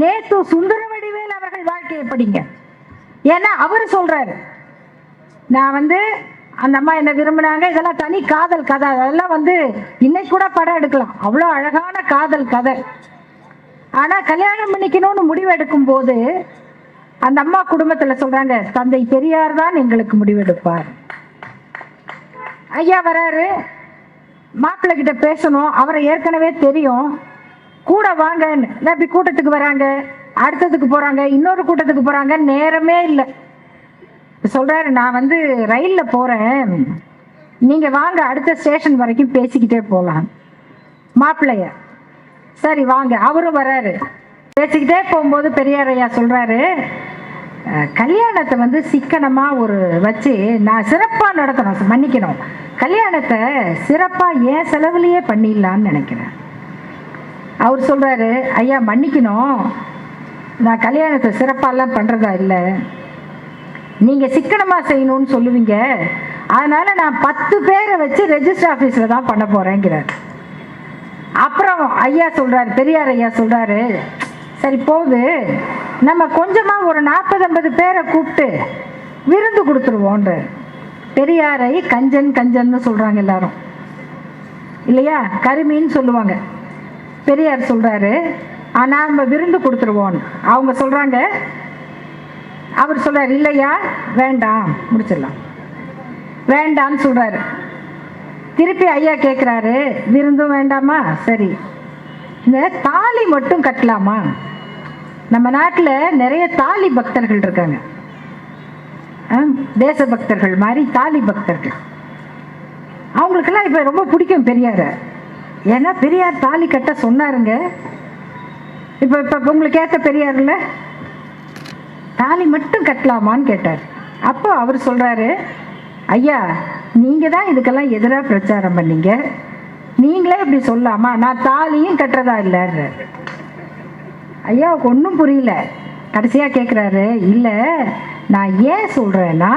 நேத்து சுந்தரவடிவேல் அவர்கள் வாழ்க்கையை படிங்க. ஏன்னா அவரு சொல்றாரு, நான் அந்த அம்மா என்ன விரும்பினாங்க, இதெல்லாம் தனி காதல் கதை, அதெல்லாம் இன்னைக்கு கூட படம் எடுக்கலாம், அவ்வளோ அழகான காதல் கதை. ஆனா கல்யாணம் பண்ணிக்கணும்னு முடிவெடுக்கும் போது அந்த அம்மா குடும்பத்துல சொல்றாங்க, தந்தை பெரியார் தான் எங்களுக்கு முடிவெடுப்பார். ஐயா வராரு, மாப்பிள்ளை கிட்ட பேசணும், அவரை ஏற்கனவே தெரியும், கூட வாங்கன்னு. அப்படி கூட்டத்துக்கு வராங்க, அடுத்ததுக்கு போறாங்க, இன்னொரு கூட்டத்துக்கு போறாங்க, நேரமே இல்லை. சொல்றாரு, நான் வந்து ரயில்ல போறேன், நீங்க வாங்க அடுத்த ஸ்டேஷன் வரைக்கும் பேசிக்கிட்டே போகலாம். மாப்பிள்ளைய சரி வாங்க, அவரும் வராரு. பேசிக்கிட்டே போகும்போது பெரியார் ஐயா சொல்றாரு, கல்யாணத்தை வந்து சிக்கனமா வச்சு நான் சிறப்பா நடத்தணும், மன்னிக்கணும், கல்யாணத்தை சிறப்பா ஏன் செலவுலயே பண்ணிடலான்னு நினைக்கிறேன். அவர் சொல்றாரு, ஐயா மன்னிக்கணும், நான் கல்யாணத்தை சிறப்பாலாம் பண்றதா இல்லை, நீங்க சிக்கனமா செய்யணும்னு சொல்லுவீங்க, அதனால நான் 10 பேரை வச்சு ரெஜிஸ்டர் ஆபீஸ்ல தான் பண்ண போறேங்கிறார். அப்புறம் ஐயா சொல்றாரு, பெரியார் ஐயா சொல்றாரு, சரி போகுது, நம்ம கொஞ்சமா ஒரு 40-50 பேரை கூப்பிட்டு விருந்து கொடுத்துருவோன்ற. பெரியாரை கஞ்சன் கஞ்சன்னு சொல்றாங்க எல்லாரும் இல்லையா, கருமின்னு சொல்லுவாங்க. பெரியார் சொல்றாரு, ஆனா நம்ம விருந்து கொடுத்துருவோம். அவங்க சொல்றாங்க, அவர் சொல்றாரு, இல்லையா வேண்டாம், முடிச்சிடலாம், வேண்டான்னு சொல்றாரு. திருப்பி ஐயா கேட்குறாரு, விருந்தும் வேண்டாமா, சரி இந்த தாலி மட்டும் கட்டலாமா? நம்ம நாட்டில் நிறைய தாலி பக்தர்கள் இருக்காங்க, தேச பக்தர்கள் மாதிரி தாலி பக்தர்கள். அவங்களுக்கெல்லாம் இப்போ ரொம்ப பிடிக்கும் பெரியாரை, ஏன்னா பெரியார் தாலி கட்ட சொன்னாருங்க. இப்போ உங்களுக்கு ஏற்ற பெரியார்ல தாலி மட்டும் கட்டலாமான்னு கேட்டார். அப்போ அவர் சொல்றாரு, ஐயா நீங்க தான் இதுக்கெல்லாம் எதிராக பிரச்சாரம் பண்ணீங்க, நீங்களே இப்படி சொல்லாமா, நான் தாலியும் கட்டுறதா இல்லைன்ற. ஐயாவுக்கு ஒன்றும் புரியல. கடைசியா கேட்குறாரு, இல்லை நான் ஏன் சொல்றேன்னா,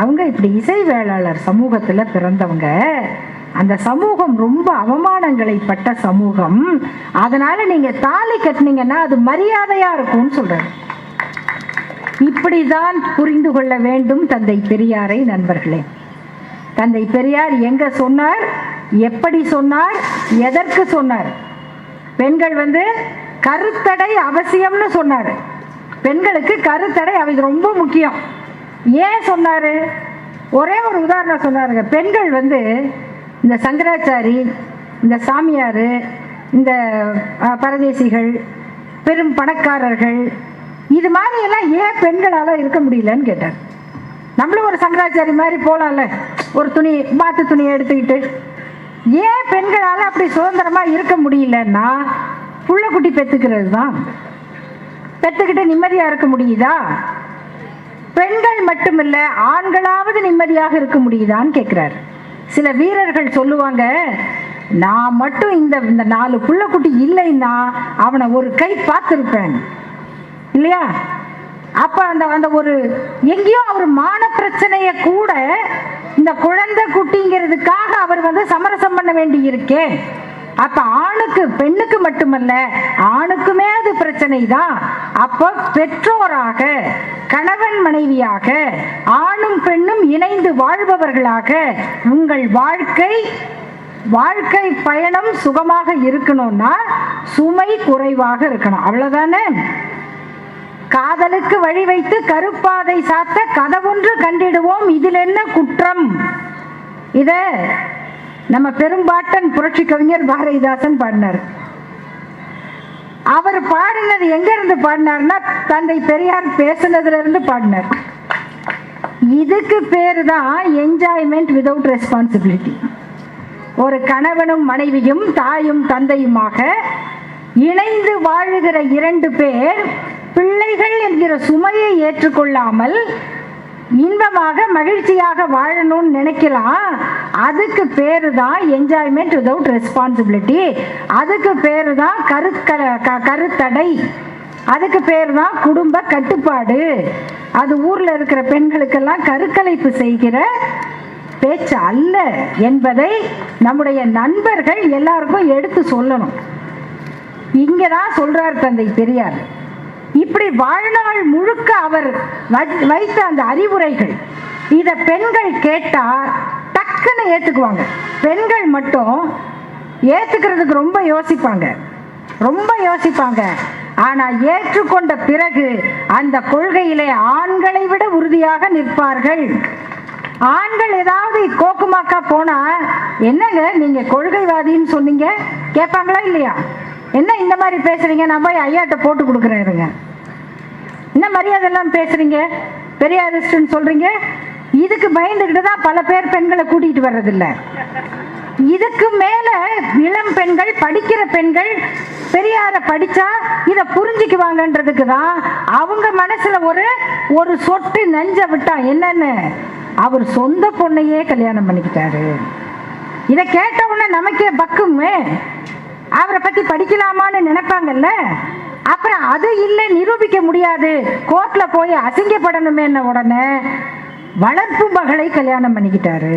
அவங்க இப்படி இசை வேளாளர் சமூகத்தில் பிறந்தவங்க, அந்த சமூகம் ரொம்ப அவமானங்களை பட்ட சமூகம், அதனால நீங்க தாலி கட்டினீங்கன்னா அது மரியாதையா இருக்கும்னு சொல்றாரு. இப்படிதான் புரிந்து கொள்ள வேண்டும் தந்தை பெரியாரை நண்பர்களே. தந்தை பெரியார் எங்க சொன்னார், எப்படி சொன்னார், எதற்கு சொன்னார்? பெண்கள் வந்து கருத்தடை அவசியம்னு சொன்னார். பெண்களுக்கு கருத்தடை அது ரொம்ப முக்கியம். ஏன் சொன்னாரு? ஒரே ஒரு உதாரணம் சொன்னாருங்க. பெண்கள் வந்து இந்த சங்கராச்சாரி, இந்த சாமியார், இந்த பரதேசிகள், பெரும் பணக்காரர்கள், இது மாதிரி எல்லாம் ஏன் பெண்களால் இருக்க முடியலன்னு கேட்டார். நம்மளும் ஒரு சங்கராச்சாரி மாதிரி போகலாம்ல, ஒரு துணி மாத்து துணியை எடுத்துக்கிட்டு. ஏன் பெண்களால் அப்படி சுதந்திரமா இருக்க முடியலன்னா, புள்ள குட்டி பெற்றுக்கிறது தான். பெற்றுக்கிட்டு நிம்மதியா இருக்க முடியுதா? பெண்கள் மட்டுமில்ல, ஆண்களாவது நிம்மதியாக இருக்க முடியுதான்னு கேட்கிறார். சில வீரர்கள் சொல்லுவாங்க, நான் மட்டும் இந்த 4 புள்ள குட்டி இல்லைன்னா அவனை ஒரு கை பார்த்துருப்பேன் இல்லையா? அப்ப அந்த ஒரு எங்கேயோ அவர் மான பிரச்சனைய கூட இந்த குழந்தை குட்டிங்கிறதுக்காக அவர் வந்து சமரசம் பண்ண வேண்டி இருக்கேன். அப்ப ஆணுக்கு பெண்ணுக்கு மட்டுமல்ல, ஆணுக்குமே அது பிரச்சனை தான். அப்போ பெற்றோராக, கணவன் மனைவியாக, ஆணும் பெண்ணும் இணைந்து வாழ்பவர்களாக உங்கள் வாழ்க்கை பயணம் சுகமாக இருக்கணும்னா சுமை குறைவாக இருக்கணும், அவ்வளவுதானே. காதலுக்கு வழி வைத்து கருப்பாதை சாத்த கதவொன்று கண்டிடுவோம், இதில் என்ன குற்றம்? இத நம்ம பெரும்பாட்டன் புரட்சி கவிஞர் பாரதிதாசன் பாடினார். அவர் பாடினது எங்க இருந்து பாடினார்னா, தந்தை பெரியார் பேசுனதுல இருந்து பாடினார். இதுக்கு பேரு தான் என்ஜாய்மெண்ட் விதவுட் ரெஸ்பான்சிபிலிட்டி. ஒரு கணவனும் மனைவியும் தாயும் தந்தையுமாக இணைந்து வாழுகிற 2 பேர் பிள்ளைகள் என்கிற சுமையை ஏற்றுக்கொள்ளாமல் இன்பமாக மகிழ்ச்சியாக வாழணும்னு நினைக்கலாம். அதுக்கு பேரு தான் என்ஜாய்மெண்ட் விதவுட் ரெஸ்பான்சிபிலிட்டி. அதுக்கு பேரு தான் கருத்தடை. அதுக்கு பேரு தான் குடும்ப கட்டுப்பாடு. அது ஊர்ல இருக்கிற பெண்களுக்கெல்லாம் கருக்கலைப்பு செய்கிற பேச்சு அல்ல என்பதை நம்முடைய நண்பர்கள் எல்லாருக்கும் எடுத்து சொல்லணும். இங்கதான் சொல்றார் தந்தை பெரியார். இப்படி வாழ்நாள் முழுக்க அவர் வைத்த அந்த அறிவுரைகள், இத பெண்கள் கேட்டா டக்குன்னு ஏத்துக்குவாங்க. பெண்கள் மட்டும் ஏத்துக்கிறதுக்கு ரொம்ப யோசிப்பாங்க. ஆனா ஏற்றுக்கொண்ட பிறகு அந்த கொள்கையிலே ஆண்களை விட உறுதியாக நிற்பார்கள். ஆண்கள் ஏதாவது கோக்குமாக்கா போனா, என்னங்க நீங்க கொள்கைவாதின்னு சொன்னீங்க கேட்பாங்களா இல்லையா? என்ன இந்த மாதிரி பேசுறீங்க, நான் போய் ஐயாட்ட போட்டு கொடுக்குறேன் இருங்க. என்ன மரியாதை எல்லாம் பேசுறீங்க, பெரியாரிஸ்ட்னு சொல்றீங்க. இதுக்கு பயந்துகிட்டு தான் பல பேர் பெண்களை கூட்டிகிட்டு வர்றதில்ல. இதுக்கு மேல இளம் பெண்கள், படிக்கிற பெண்கள் பெரியார படிச்சா இத புரிஞ்சுக்குவாங்கன்றதுக்கு தான் அவங்க மனசுல ஒரு சொட்டு நஞ்ச விட்டா என்னன்னு அவர் சொந்த பொண்ணையே கல்யாணம் பண்ணிக்கிட்டாரு. இதை கேட்ட உடனே நமக்கே பக்குமே, அவரை பத்தி படிக்கலாமான்னு நினைப்பாங்கல்ல. அப்புறம் அது இல்லை, நிரூபிக்க முடியாது, கோர்ட்ல போய் அசிங்கப்படணுமே உடனே வளர்ப்பு மகளை கல்யாணம் பண்ணிக்கிட்டாரு.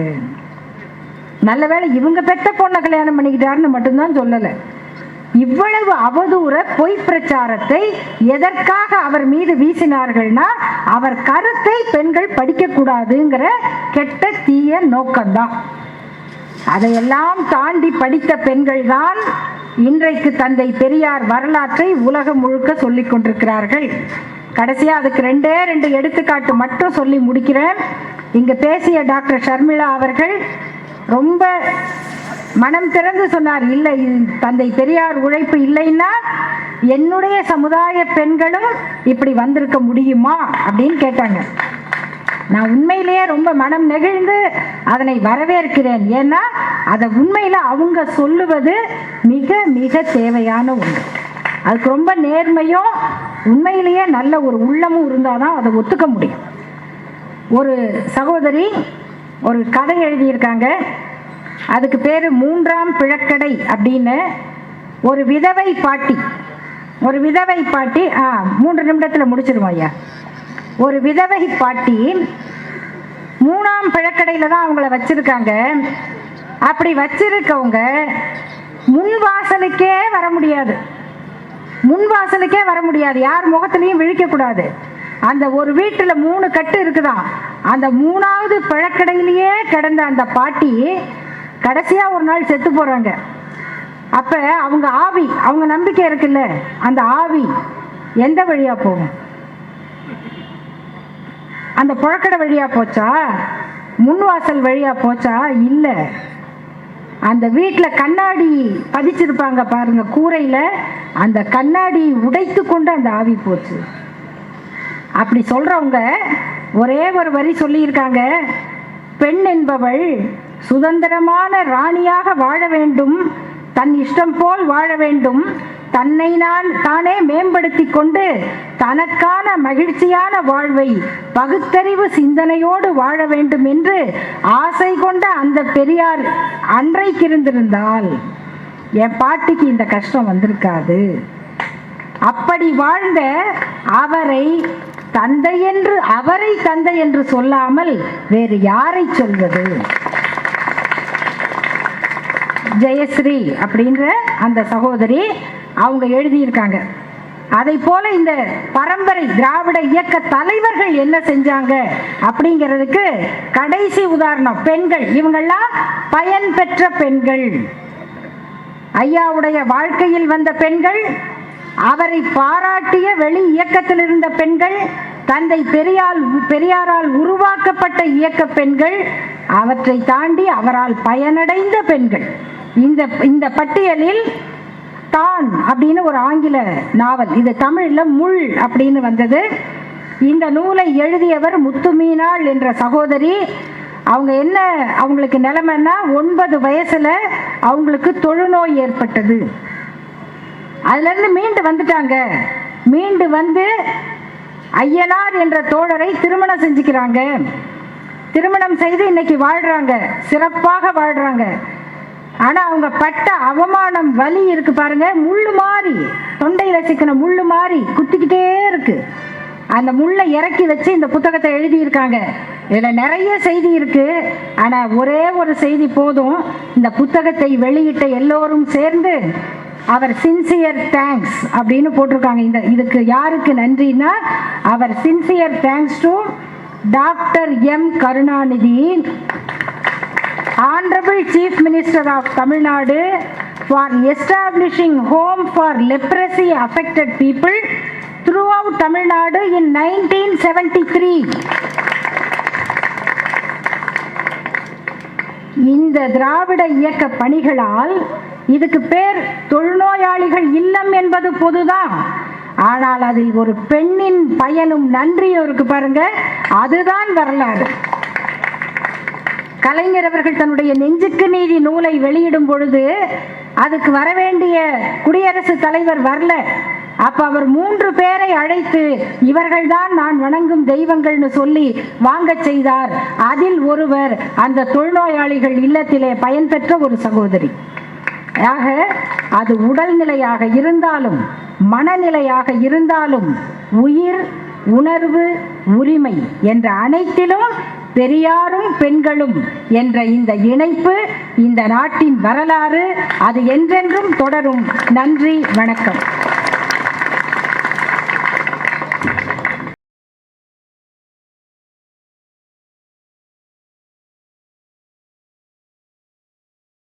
நல்ல வேளை இவங்க பெத்த பொண்ணை கல்யாணம் பண்ணிக்கிட்டாருன்னு மட்டும்தான் சொல்லலை. இவ்வளவு அவதூற பொய் பிரச்சாரத்தை எதற்காக அவர் மீது வீசினார்கள்னா, அவர் கருத்தை பெண்கள் படிக்க கூடாதுங்கிற கெட்ட தீய நோக்கம்தான். அதையெல்லாம் தாண்டி படித்த பெண்கள் தான் இன்றைக்கு தந்தை பெரியார் வரலாற்றை உலகம் முழுக்க சொல்லிக் கொண்டிருக்கிறார்கள். கடைசியா அதுக்கு ரெண்டே எடுத்துக்காட்டு மட்டும் சொல்லி முடிக்கிறேன். இங்க பேசிய டாக்டர் ஷர்மிளா அவர்கள் ரொம்ப மனம் திறந்து சொன்னார், இல்லை தந்தை பெரியார் உழைப்பு இல்லைன்னா என்னுடைய சமுதாய பெண்களும் இப்படி வந்திருக்க முடியுமா அப்படின்னு கேட்டாங்க. நான் உண்மையிலேயே ரொம்ப மனம் நெகிழ்ந்து அதனை வரவேற்கிறேன். ஏன்னா அதை உண்மையில அவங்க சொல்லுவது மிக மிக தேவையான ஒன்று. அதுக்கு ரொம்ப நேர்மையும் உண்மையிலேயே நல்ல ஒரு உள்ளமும் இருந்தாதான் அதை ஒத்துக்க முடியும். ஒரு சகோதரி ஒரு கதை எழுதியிருக்காங்க. அதுக்கு பேரு 3ஆம் பிழக்கடை அப்படின்னு. ஒரு விதவை பாட்டி 3 நிமிடத்தில் முடிச்சிருவோம் ஐயா. ஒரு விதவை பாட்டி 3ஆம் பிழக்கடையில தான் அவங்கள வச்சிருக்காங்க. அப்படி வச்சிருக்கவங்க முன்வாசலுக்கே வர முடியாது, யார் முகத்திலையும் விழிக்க கூடாது. அந்த ஒரு வீட்டுல 3 கட்டு இருக்குதான். அந்த 3ஆவது பிழக்கடையிலேயே கிடந்த அந்த பாட்டி கடைசியா ஒரு நாள் செத்து போறாங்க. அப்ப அவங்க ஆவி, அவங்க நம்பிக்கை இருக்குல்ல, அந்த ஆவி எந்த வழியா போகும்? அந்த புழக்கடை வழியா போச்சா, முன்வாசல் வழியா போச்சா? இல்ல, அந்த வீட்டில் கண்ணாடி பதிச்சிருப்பாங்க பாருங்க கூரையில, அந்த கண்ணாடி உடைத்து கொண்டு அந்த ஆவி போச்சு. அப்படி சொல்றவங்க ஒரே ஒரு வரி சொல்லியிருக்காங்க, பெண் என்பவள் சுதந்திரமான ராணியாக வாழ வேண்டும், தன் இஷ்டம் போல் வாழ வேண்டும், தன்னை தானே மேம்படுத்தி கொண்டு தனக்கான மகிழ்ச்சியான வாழ்வை பகுத்தறிவு சிந்தனையோடு வாழ வேண்டும் என்று ஆசை கொண்ட அந்த பெரியார் அன்றைக்கு இருந்திருந்தால் என் பாட்டிக்கு இந்த கஷ்டம் வந்திருக்காது. அப்படி வாழ்ந்த அவரை தந்தை என்று சொல்லாமல் வேறு யாரை சொல்வது? ஜெயஸ்ரீ அப்படின்ற அந்த சகோதரி அவங்க எழுதியிருக்காங்க. அதை போல இந்த பரம்பரை திராவிட இயக்க தலைவர்கள் என்ன செஞ்சாங்க அப்படிங்கிறதுக்கு கடைசி உதாரணம் பெண்கள். இவங்கெல்லாம் பயன் பெற்ற பெண்கள், ஐயாவுடைய வாழ்க்கையில் வந்த பெண்கள், அவரை பாராட்டிய வெளி இயக்கத்தில் இருந்த பெண்கள், தந்தை பெரியாரால் உருவாக்கப்பட்ட இயக்க பெண்கள், அவற்றை தாண்டி அவரால் பயனடைந்த பெண்கள். இந்த பட்டியலில் தான் அப்படின்னு ஒரு ஆங்கில நாவல், இது தமிழ்ல முள் அப்படின்னு வந்தது. இந்த நூலை எழுதியவர் முத்துமீனாள் என்ற சகோதரி. அவங்க என்ன, அவங்களுக்கு நிலைமைன்னா 9 வயசுல அவங்களுக்கு தொழுநோய் ஏற்பட்டது. அதுல இருந்து மீண்டு வந்துட்டாங்க. மீண்டு வந்து ஐயனார் என்ற தோழரை திருமணம் செஞ்சுக்கிறாங்க. திருமணம் செய்து இன்னைக்கு வாழ்றாங்க, சிறப்பாக வாழ்றாங்க. ஆனா அவங்க பட்ட அவமானம், வலி இருக்கு பாருங்க, முள்ளு மாதிரி, தொண்டையில சிக்கின முள்ளு மாதிரி குத்திக்கிட்டே இருக்கு. அந்த முள்ளை இறக்கி வச்சு இந்த புத்தகத்தை எழுதியிருக்காங்க. இதுல நிறைய செய்தி இருக்கு, ஆனா ஒரே ஒரு செய்தி போதும். இந்த புத்தகத்தை வெளியிட்ட எல்லோரும் சேர்ந்து அவர் சின்சியர் தேங்க்ஸ் அப்படின்னு போட்டிருக்காங்க. இதுக்கு யாருக்கு நன்றினா, அவர் sincere thanks to doctor M Karunanidhi, Honorable Chief Minister of Tamil Nadu, for establishing home for leprosy affected people throughout Tamil Nadu in 1973. இந்த திராவிட இயக்க பணிகளால் இதுக்கு பேர் தொழுநோயாளிகள் இல்லம் என்பது பொதுதான். ஆனால் அதில் ஒரு பெண்ணின் பயனும் நன்றியும் இருக்கு பாருங்க, அதுதான் வரலாறு. கலைஞர் அவர்கள் தன்னுடைய நெஞ்சுக்கு நீதி நூலை வெளியிடும் பொழுது அதுக்கு வரவேண்டிய குடியரசுத் தலைவர் வரல. அப்ப அவர் 3 பேரை அழைத்து இவர்கள்தான் நான் வணங்கும் தெய்வங்கள்னு சொல்லி வாங்க செய்தார். அதில் ஒருவர் அந்த தொழுநோயாளிகள் இல்லத்திலே பயன்பெற்ற ஒரு சகோதரி. ஆக அது உடல்நிலையாக இருந்தாலும் மனநிலையாக இருந்தாலும் உயிர், உணர்வு, உரிமை என்ற அனைத்திலும் பெரியாரும் பெண்களும் என்ற இந்த இணைப்பு இந்த நாட்டின் வரலாறு. அது என்றென்றும் தொடரும். நன்றி, வணக்கம்.